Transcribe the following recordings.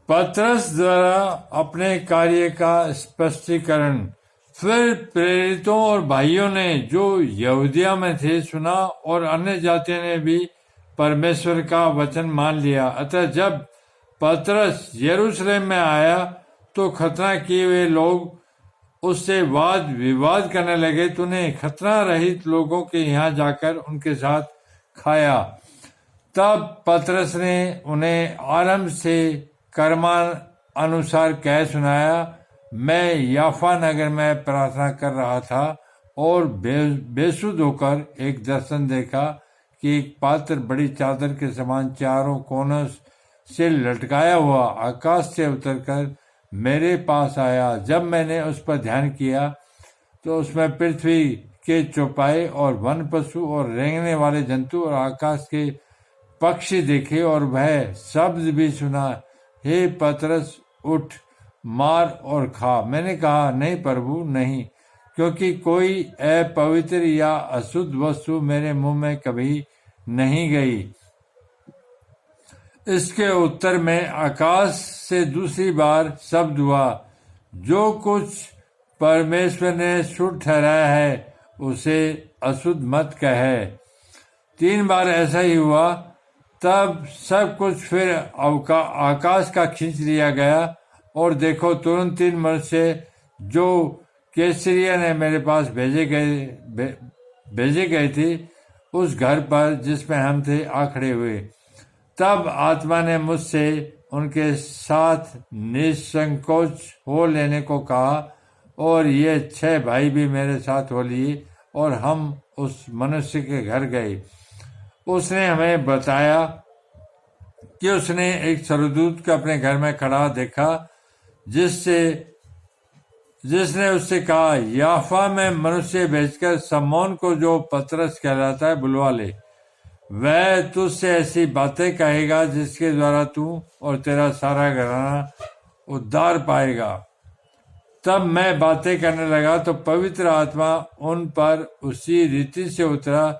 पतरस द्वारा अपने कार्य का स्पष्टीकरण। फिर प्रेरितों और भाइयों ने जो यहूदिया में थे सुना और अन्य जातियों ने भी परमेश्वर का वचन मान लिया। अतः जब पतरस यरूशलेम में आया तो खतना किए हुए लोग उससे वाद विवाद करने लगे। तूने खतना रहित लोगों के यहाँ जाकर उनके साथ खाया। तब पतरस ने उन्हें आरंभ से कर्मानुसार कह सुनाया, मैं याफा नगर में प्रार्थना कर रहा था और बेसुध होकर एक दर्शन देखा कि एक पात्र बड़ी चादर के समान चारों कोनों से लटकाया हुआ आकाश से उतरकर मेरे पास आया। जब मैंने उस पर ध्यान किया तो उसमें पृथ्वी के चौपाए और वन पशु और रेंगने वाले जंतु और आकाश के पक्षी देखे और वह शब्द भी सुना, हे पतरस उठ, मार और खा। मैंने कहा, नहीं प्रभु, नहीं, क्योंकि कोई अपवित्र या अशुद्ध वस्तु मेरे मुंह में कभी नहीं गई। इसके उत्तर में आकाश से दूसरी बार शब्द हुआ, जो कुछ परमेश्वर ने शुद्ध ठहराया है उसे अशुद्ध मत कहे। 3 बार ऐसा ही हुआ। तब सब कुछ फिर आकाश का खींच लिया गया और देखो, तुरंत 3 मनुष्य जो कैसरिया ने मेरे पास भेजे गए थे उस घर पर जिसमें हम थे आ खड़े हुए। तब आत्मा ने मुझसे उनके साथ निसंकोच हो लेने को कहा और ये 6 भाई भी मेरे साथ हो लिए और हम उस मनुष्य के घर गए। उसने हमें बताया कि उसने एक स्वर्गदूत को अपने घर में खड़ा देखा जिसने उससे कहा, याफा में मनुष्य भेजकर शमौन को जो पतरस कहलाता है बुलवा ले। वह तुझसे ऐसी बातें कहेगा जिसके द्वारा तू और तेरा सारा घराना उद्धार पाएगा। तब मैं बातें करने लगा तो पवित्र आत्मा उन पर उसी रीति से उतरा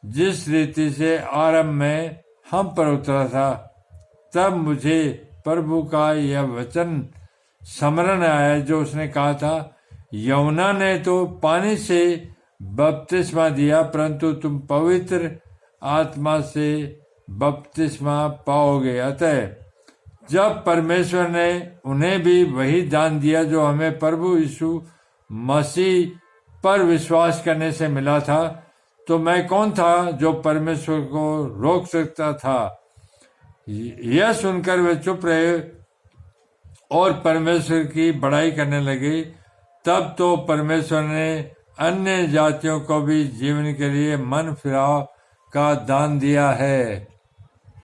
जिस रीति से आरंभ में हम पर उतरा था। तब मुझे प्रभु का यह वचन स्मरण आया जो उसने कहा था, यूहन्ना ने तो पानी से बपतिस्मा दिया, परंतु तुम पवित्र आत्मा से बपतिस्मा पाओगे। अतः जब परमेश्वर ने उन्हें भी वही दान दिया जो हमें प्रभु यीशु मसीह पर विश्वास करने से मिला था, तो मैं कौन था जो परमेश्वर को रोक सकता था। यह सुनकर वे चुप रहे और परमेश्वर की बड़ाई करने लगे। तब तो परमेश्वर ने अन्य जातियों को भी जीवन के लिए मन फिराव का दान दिया है।